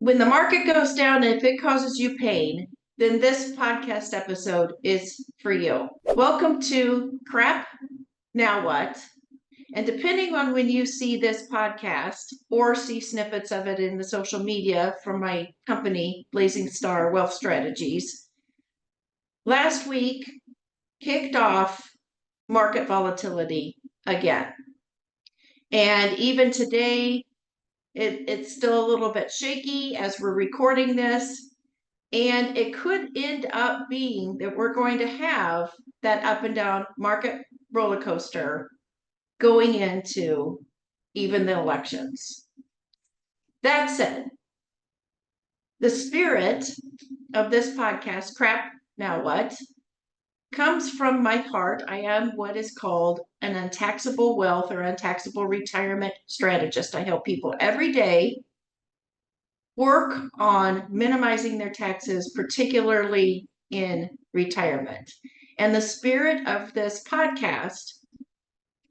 when the market goes down, if it causes you pain, then this podcast episode is for you. Welcome to Crap, Now What? And depending on when you see this podcast or see snippets of it in the social media from my company, Blazing Star Wealth Strategies, last week kicked off market volatility again. And even today, it's still a little bit shaky as we're recording this. And it could end up being that we're going to have that up and down market roller coaster going into even the elections. That said, the spirit of this podcast, Crap, Now What, comes from my heart. I am what is called an untaxable wealth or untaxable retirement strategist. I help people every day work on minimizing their taxes, particularly in retirement. And the spirit of this podcast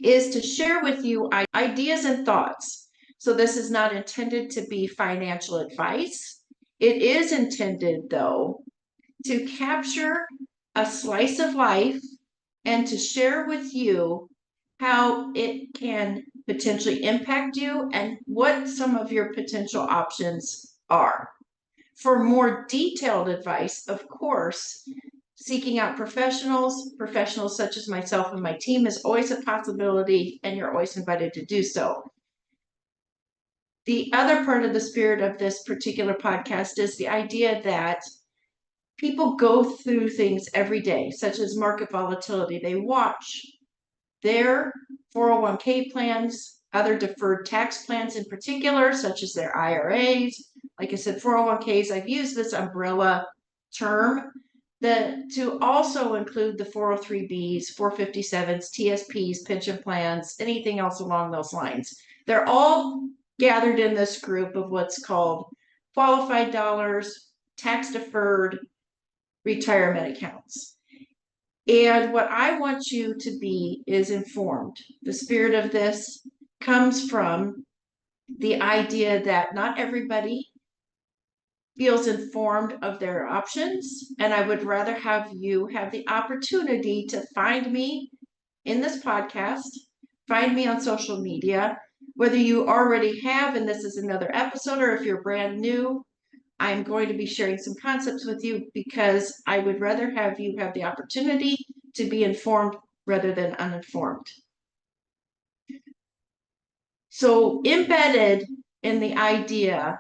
is to share with you ideas and thoughts. So this is not intended to be financial advice. It is intended, though, to capture a slice of life and to share with you how it can potentially impact you and what some of your potential options are. For more detailed advice, of course, seeking out professionals such as myself and my team is always a possibility, and you're always invited to do so. The other part of the spirit of this particular podcast is the idea that people go through things every day, such as market volatility. They watch their 401k plans, other deferred tax plans in particular, such as their IRAs. Like I said, 401ks, I've used this umbrella term to also include the 403bs, 457s, TSPs, pension plans, anything else along those lines. They're all gathered in this group of what's called qualified dollars, tax deferred retirement accounts. And what I want you to be is informed. The spirit of this comes from the idea that not everybody feels informed of their options, and I would rather have you have the opportunity to find me in this podcast, find me on social media, whether you already have, and this is another episode, or if you're brand new. I'm going to be sharing some concepts with you because I would rather have you have the opportunity to be informed rather than uninformed. So embedded in the idea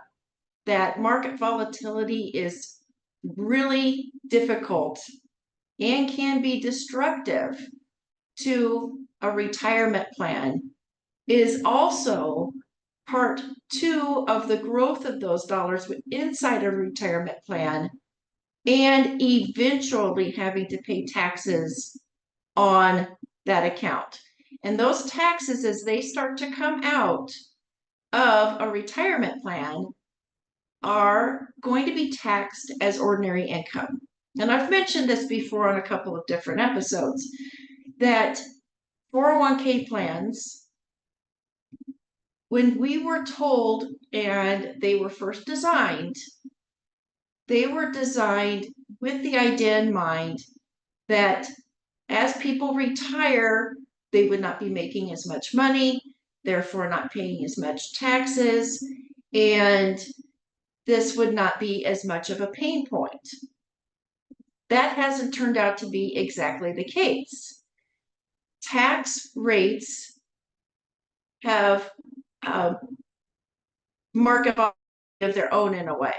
that market volatility is really difficult and can be destructive to a retirement plan is also part two of the growth of those dollars inside a retirement plan and eventually having to pay taxes on that account. And those taxes, as they start to come out of a retirement plan, are going to be taxed as ordinary income. And I've mentioned this before on a couple of different episodes, that 401k plans, when we were told, and they were first designed, they were designed with the idea in mind that as people retire, they would not be making as much money, therefore not paying as much taxes, and this would not be as much of a pain point. That hasn't turned out to be exactly the case. Tax rates have market of their own in a way.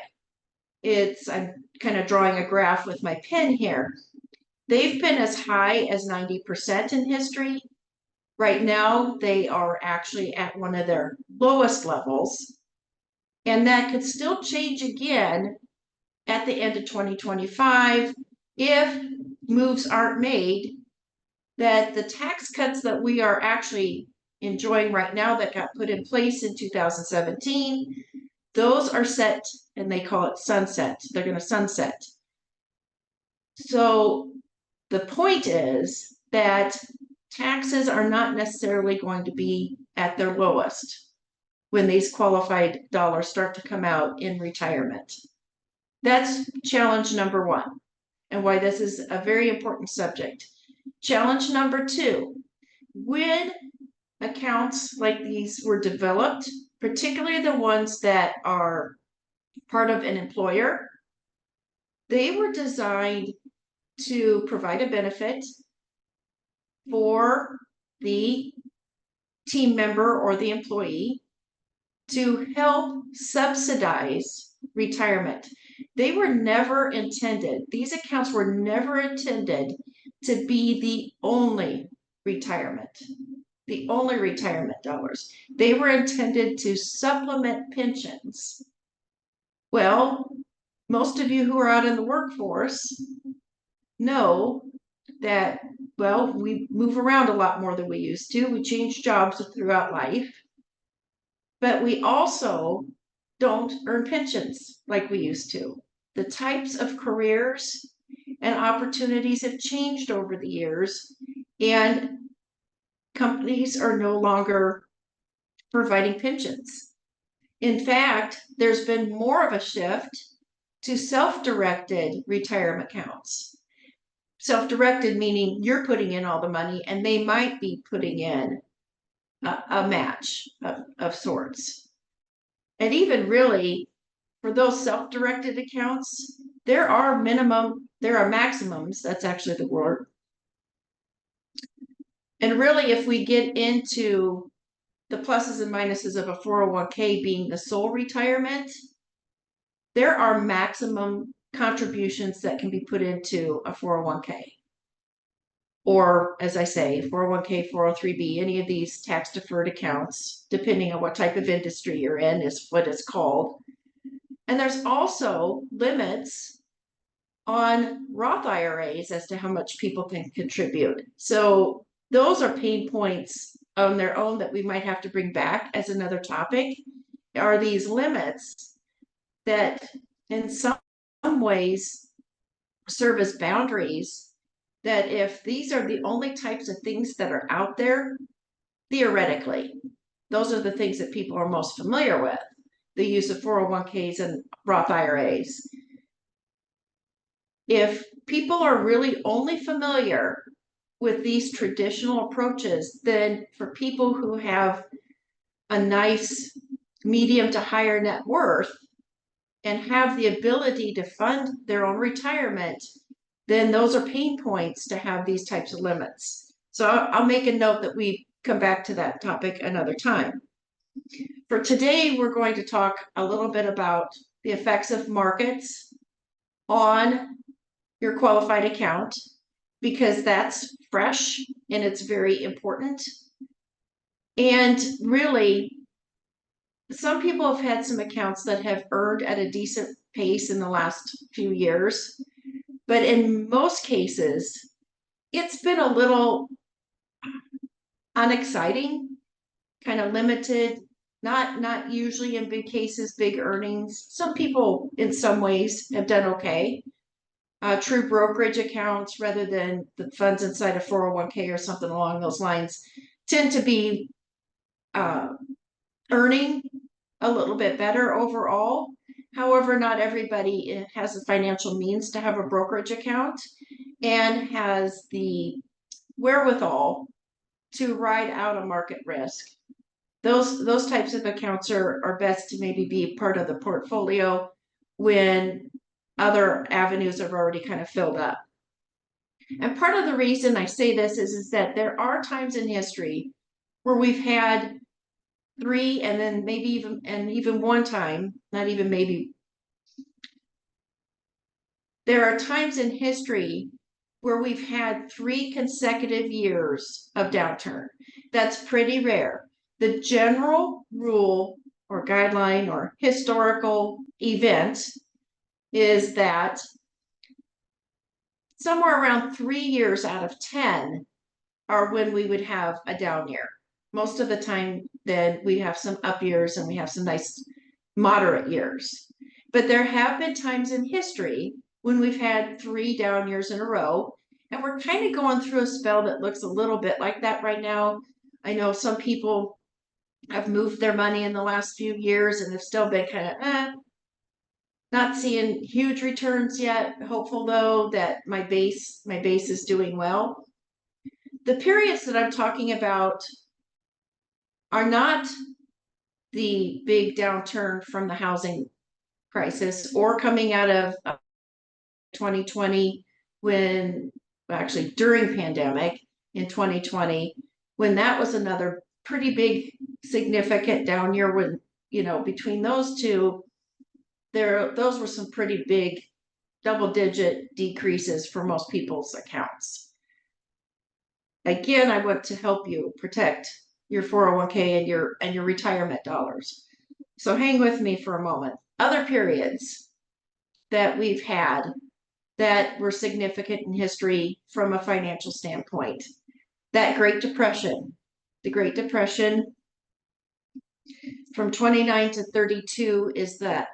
I'm kind of drawing a graph with my pen here. They've been as high as 90% in history. Right now, they are actually at one of their lowest levels. And that could still change again at the end of 2025 if moves aren't made, that the tax cuts that we are actually enjoying right now that got put in place in 2017, those are set, and they call it sunset. They're going to sunset. So the point is that taxes are not necessarily going to be at their lowest. when these qualified dollars start to come out in retirement. That's challenge number one, and why this is a very important subject. Challenge number two, when accounts like these were developed, particularly the ones that are part of an employer, they were designed to provide a benefit for the team member or the employee to help subsidize retirement. They were never intended, these accounts were never intended to be the only retirement dollars. They were intended to supplement pensions. Well, most of you who are out in the workforce know that, well, we move around a lot more than we used to. We change jobs throughout life, but we also don't earn pensions like we used to. The types of careers and opportunities have changed over the years, and companies are no longer providing pensions. In fact, there's been more of a shift to self-directed retirement accounts. Self-directed meaning you're putting in all the money and they might be putting in a match of sorts. And even really, for those self-directed accounts, there are maximums, that's actually the word. And really, if we get into the pluses and minuses of a 401k being the sole retirement, there are maximum contributions that can be put into a 401k. Or, as I say, 401k, 403b, any of these tax deferred accounts, depending on what type of industry you're in, is what it's called. And there's also limits on Roth IRAs as to how much people can contribute. So those are pain points on their own that we might have to bring back as another topic, are these limits that in some ways serve as boundaries, that if these are the only types of things that are out there, theoretically, those are the things that people are most familiar with, the use of 401ks and Roth IRAs. If people are really only familiar with these traditional approaches, then for people who have a nice medium to higher net worth and have the ability to fund their own retirement, then those are pain points to have these types of limits. So I'll make a note that we come back to that topic another time. For today, we're going to talk a little bit about the effects of markets on your qualified account, because that's fresh and it's very important. And really, some people have had some accounts that have earned at a decent pace in the last few years, but in most cases, it's been a little unexciting, kind of limited, not usually in big cases, big earnings. Some people in some ways have done okay. True brokerage accounts rather than the funds inside a 401k or something along those lines tend to be earning a little bit better overall. However, not everybody has the financial means to have a brokerage account and has the wherewithal to ride out a market risk. Those types of accounts are best to maybe be part of the portfolio when other avenues have already kind of filled up. And part of the reason I say this is that there are times in history where we've had three, and then maybe even one time, not even maybe, there are times in history where we've had 3 consecutive years of downturn. That's pretty rare. The general rule or guideline or historical event is that somewhere around 3 years out of 10 are when we would have a down year. Most of the time, then we have some up years and we have some nice moderate years. But there have been times in history when we've had 3 down years in a row, and we're kind of going through a spell that looks a little bit like that right now. I know some people have moved their money in the last few years and have still been kind of not seeing huge returns yet. Hopeful though that my base is doing well. The periods that I'm talking about are not the big downturn from the housing crisis or coming out of 2020 when actually during pandemic in 2020 when that was another pretty big significant down year when between those two those were some pretty big double-digit decreases for most people's accounts. Again, I want to help you protect your 401k and your retirement dollars. So hang with me for a moment. Other periods that we've had that were significant in history from a financial standpoint. That Great Depression, the Great Depression from 29 to 32 is that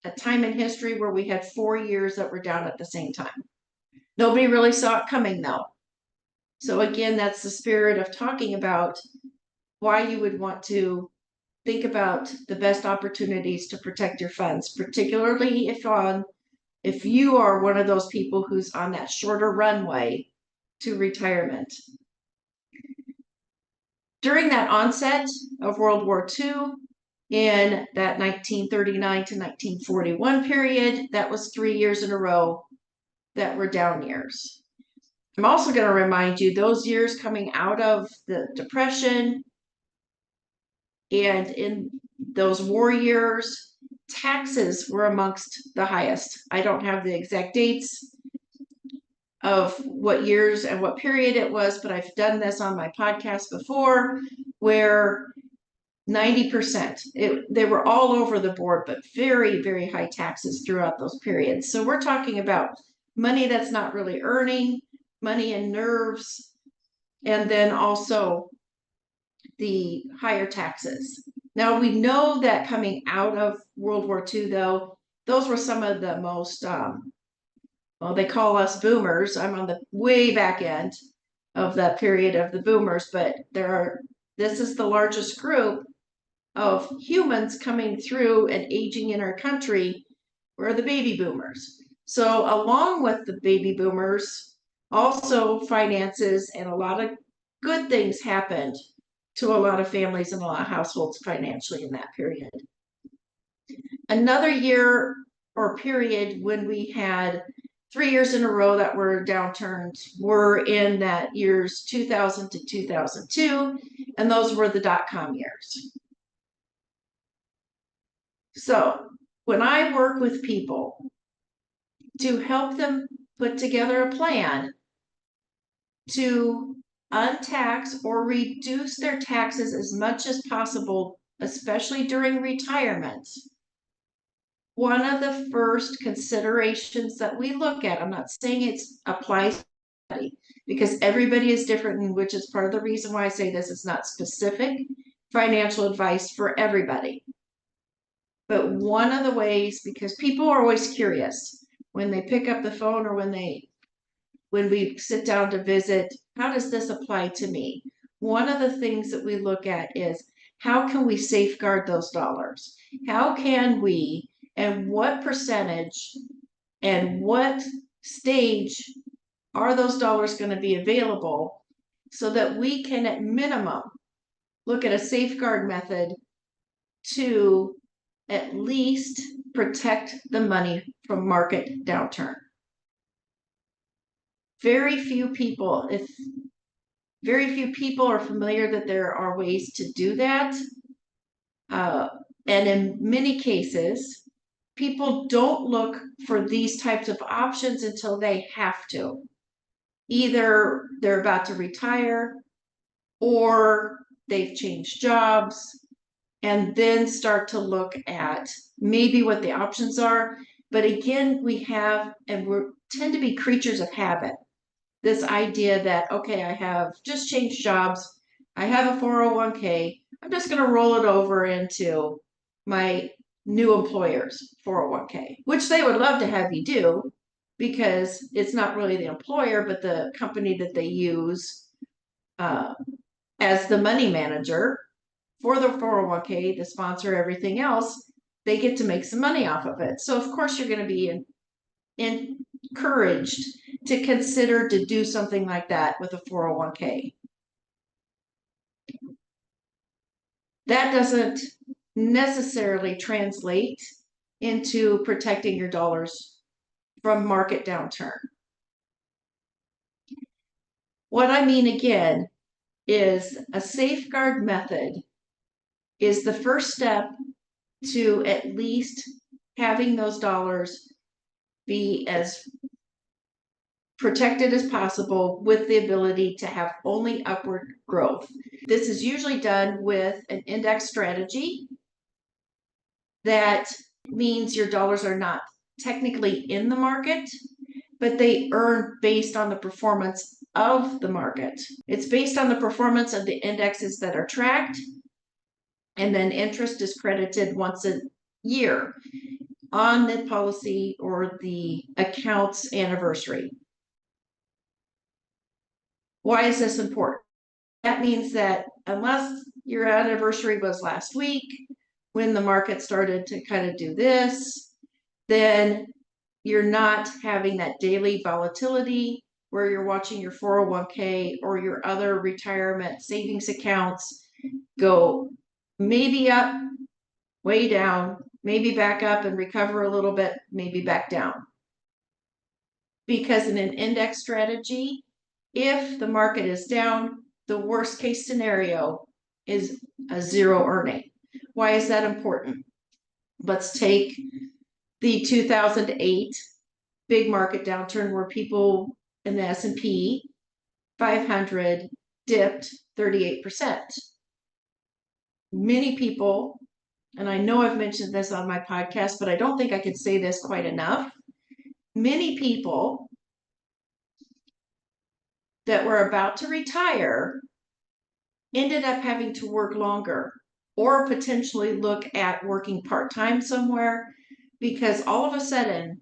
a time in history where we had 4 years that were down at the same time. Nobody really saw it coming though. So again, that's the spirit of talking about why you would want to think about the best opportunities to protect your funds, particularly if you are one of those people who's on that shorter runway to retirement. During that onset of World War II, in that 1939 to 1941 period, that was 3 years in a row that were down years. I'm also going to remind you those years coming out of the Depression and in those war years, taxes were amongst the highest. I don't have the exact dates of what years and what period it was, but I've done this on my podcast before where 90%, they were all over the board, but very, very high taxes throughout those periods. So we're talking about money that's not really earning, money in nerves, and then also the higher taxes. Now we know that coming out of World War II, though, those were some of the most, well, they call us boomers. I'm on the way back end of that period of the boomers, but this is the largest group of humans coming through and aging in our country were the baby boomers. So along with the baby boomers, also finances and a lot of good things happened to a lot of families and a lot of households financially in that period. Another year or period when we had 3 years in a row that were downturns were in that years 2000 to 2002, and those were the dot-com years. So when I work with people to help them put together a plan to untax or reduce their taxes as much as possible, especially during retirement, one of the first considerations that we look at, I'm not saying it applies to everybody, because everybody is different, and which is part of the reason why I say this is not specific financial advice for everybody. But one of the ways, because people are always curious when they pick up the phone or when we sit down to visit, how does this apply to me? One of the things that we look at is how can we safeguard those dollars? How can we, and what percentage and what stage are those dollars going to be available so that we can at minimum look at a safeguard method to at least protect the money from market downturn. Very few people are familiar that there are ways to do that. And in many cases, people don't look for these types of options until they have to. Either they're about to retire or they've changed jobs, and then start to look at maybe what the options are. But again, we tend to be creatures of habit. This idea that, okay, I have just changed jobs, I have a 401k, I'm just going to roll it over into my new employer's 401k, which they would love to have you do because it's not really the employer, but the company that they use as the money manager. for the 401k, the sponsor, everything else, they get to make some money off of it. So of course you're going to be encouraged to consider to do something like that with a 401k. That doesn't necessarily translate into protecting your dollars from market downturn. What I mean again is a safeguard method is the first step to at least having those dollars be as protected as possible with the ability to have only upward growth. This is usually done with an index strategy. That means your dollars are not technically in the market, but they earn based on the performance of the market. It's based on the performance of the indexes that are tracked, and then interest is credited once a year on the policy or the account's anniversary. Why is this important? That means that unless your anniversary was last week, when the market started to kind of do this, then you're not having that daily volatility where you're watching your 401k or your other retirement savings accounts go maybe up, way down, maybe back up and recover a little bit, maybe back down. Because in an index strategy, if the market is down, the worst case scenario is a zero earning. Why is that important? Let's take the 2008 big market downturn where people in the S&P 500 dipped 38%. Many people, and I know I've mentioned this on my podcast, but I don't think I could say this quite enough. Many people that were about to retire ended up having to work longer or potentially look at working part-time somewhere, because all of a sudden,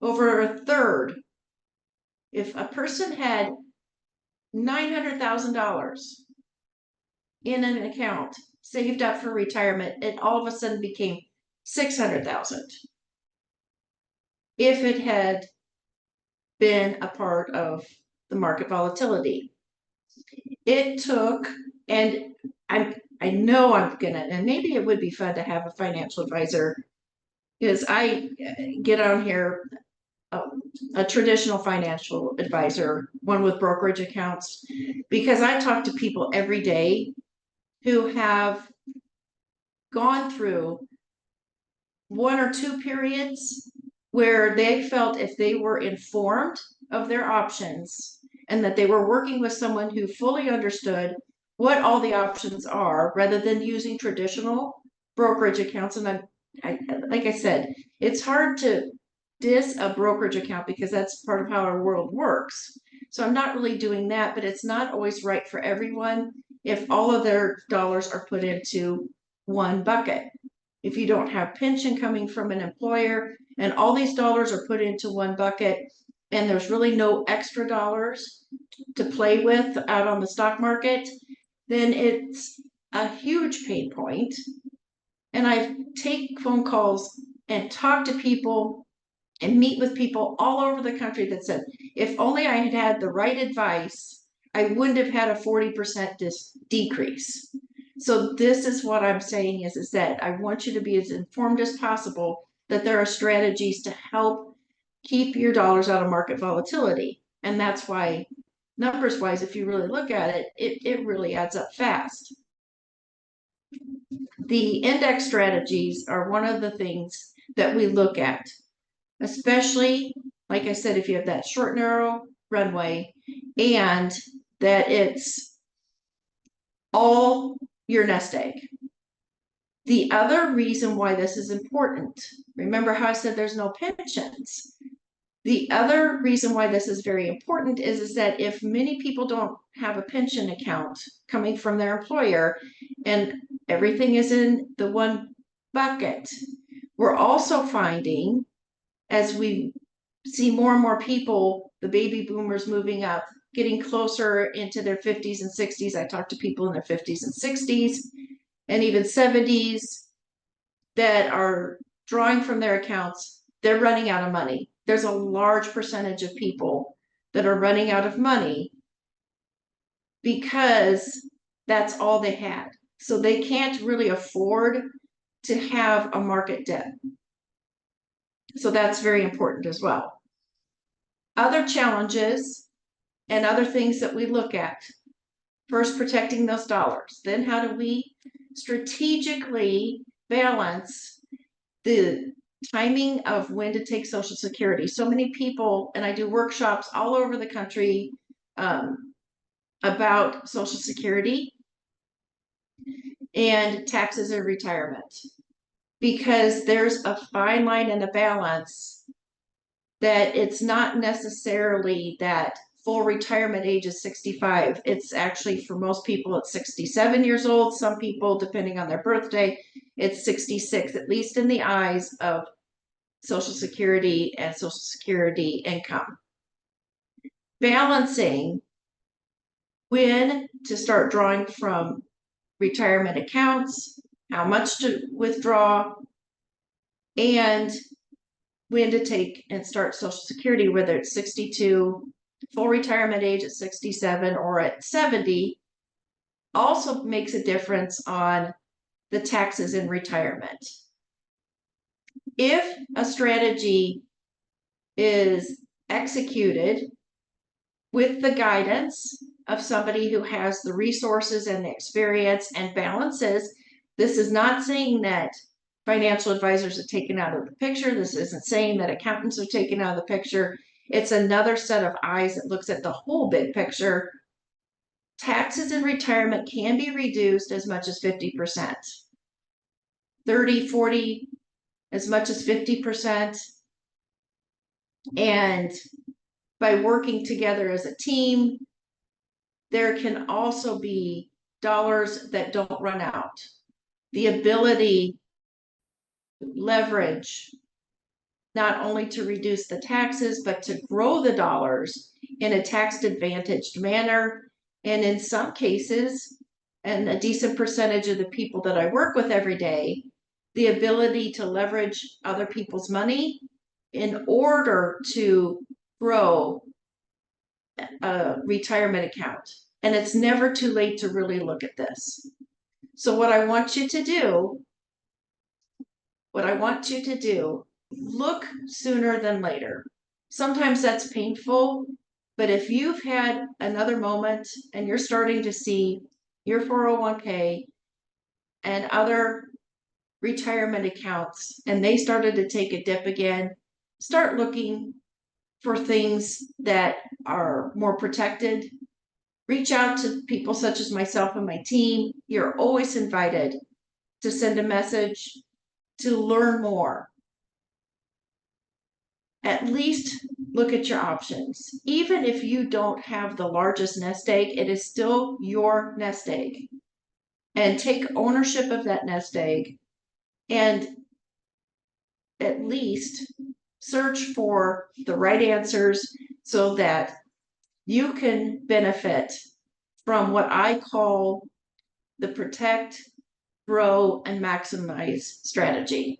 over a third, if a person had $900,000 in an account saved up for retirement, it all of a sudden became 600,000 if it had been a part of the market volatility. It took, and I know I'm gonna, and maybe it would be fun to have a financial advisor, because I get on here, a traditional financial advisor, one with brokerage accounts, because I talk to people every day who have gone through one or two periods where they felt if they were informed of their options and that they were working with someone who fully understood what all the options are, rather than using traditional brokerage accounts. And I like I said, it's hard to diss a brokerage account because that's part of how our world works. So I'm not really doing that, but it's not always right for everyone if all of their dollars are put into one bucket. If you don't have pension coming from an employer and all these dollars are put into one bucket and there's really no extra dollars to play with out on the stock market, then it's a huge pain point. And I take phone calls and talk to people and meet with people all over the country that said, if only I had had the right advice, I wouldn't have had a 40% decrease. So this is what I'm saying is that I want you to be as informed as possible that there are strategies to help keep your dollars out of market volatility. And that's why, numbers wise, if you really look at it, it really adds up fast. The index strategies are one of the things that we look at, especially, like I said, if you have that short, narrow runway and that it's all your nest egg. The other reason why this is important, remember how I said there's no pensions? The other reason why this is very important is that if many people don't have a pension account coming from their employer and everything is in the one bucket, we're also finding, as we see more and more people, the baby boomers moving up, getting closer into their 50s and 60s. I talk to people in their 50s and 60s. and even 70s that are drawing from their accounts, they're running out of money. There's a large percentage of people that are running out of money because that's all they had. So they can't really afford to have a market debt. So that's very important as well. Other challenges and other things that we look at. First, protecting those dollars. Then how do we strategically balance the timing of when to take Social Security? So many people, and I do workshops all over the country about Social Security and taxes and retirement, because there's a fine line and a balance that it's not necessarily that full retirement age is 65. It's actually, for most people, it's 67 years old. Some people, depending on their birthday, it's 66, at least in the eyes of Social Security and Social Security income. Balancing when to start drawing from retirement accounts, how much to withdraw, and when to take and start Social Security, whether it's 62, full retirement age at 67 or at 70, also makes a difference on the taxes in retirement. If a strategy is executed with the guidance of somebody who has the resources and the experience and balances, this is not saying that financial advisors are taken out of the picture. This isn't saying that accountants are taken out of the picture. It's another set of eyes that looks at the whole big picture. Taxes in retirement can be reduced as much as 50%, 30, 40, as much as 50%. And by working together as a team, there can also be dollars that don't run out. The ability to leverage not only to reduce the taxes, but to grow the dollars in a tax advantaged manner. And in some cases, and a decent percentage of the people that I work with every day, the ability to leverage other people's money in order to grow a retirement account. And it's never too late to really look at this. So what I want you to do, look sooner than later. Sometimes that's painful, but if you've had another moment and you're starting to see your 401k and other retirement accounts and they started to take a dip again, start looking for things that are more protected. Reach out to people such as myself and my team. You're always invited to send a message, to learn more. At least look at your options. Even if you don't have the largest nest egg, it is still your nest egg. And take ownership of that nest egg and at least search for the right answers so that you can benefit from what I call the protect, grow, and maximize strategy.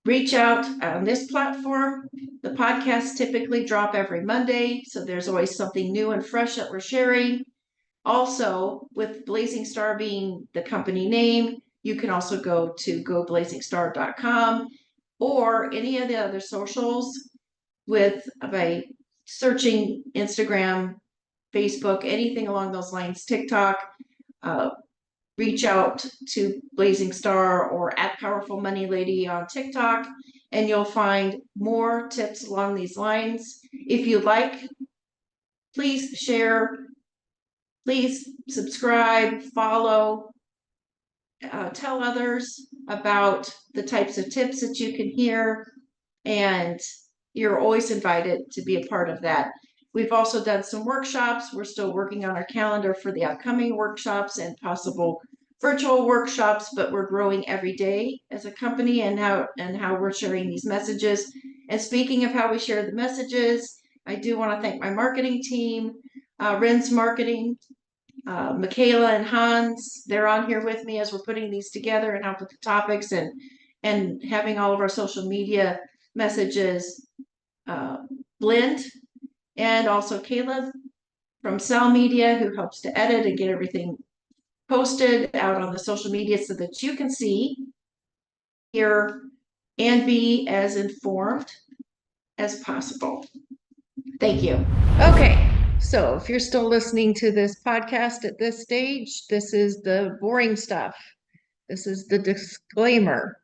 Reach out on this platform. The podcasts typically drop every Monday, so there's always something new and fresh that we're sharing. Also, with Blazing Star being the company name, you can also go to goblazingstar.com or any of the other socials by searching Instagram, Facebook, anything along those lines, TikTok. Reach out to Blazing Star or at Powerful Money Lady on TikTok, and you'll find more tips along these lines. If you like, please share, please subscribe, follow, tell others about the types of tips that you can hear, and you're always invited to be a part of that. We've also done some workshops. We're still working on our calendar for the upcoming workshops and possible virtual workshops, but we're growing every day as a company and how we're sharing these messages. And speaking of how we share the messages, I do want to thank my marketing team, Ren's Marketing, Michaela and Hans, they're on here with me as we're putting these together and help with the topics and having all of our social media messages blend. And also Caleb from Cell Media, who helps to edit and get everything posted out on the social media so that you can see, hear, and be as informed as possible. Thank you. Okay, so if you're still listening to this podcast at this stage, this is the boring stuff. This is the disclaimer.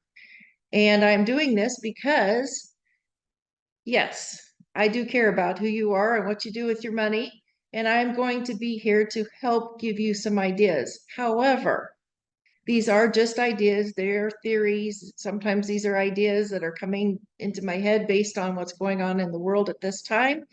And I'm doing this because, yes, I do care about who you are and what you do with your money. And I'm going to be here to help give you some ideas. However, these are just ideas, they're theories. Sometimes these are ideas that are coming into my head based on what's going on in the world at this time.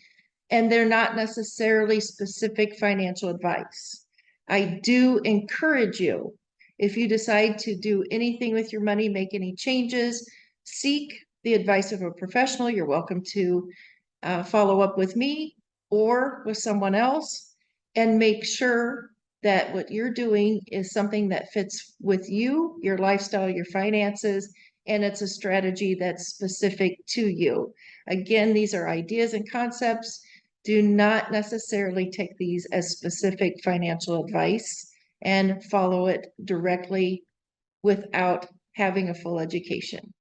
And they're not necessarily specific financial advice. I do encourage you, if you decide to do anything with your money, make any changes, seek the advice of a professional. You're welcome to follow up with me or with someone else, and make sure that what you're doing is something that fits with you, your lifestyle, your finances, and it's a strategy that's specific to you. Again, these are ideas and concepts. Do not necessarily take these as specific financial advice and follow it directly without having a full education.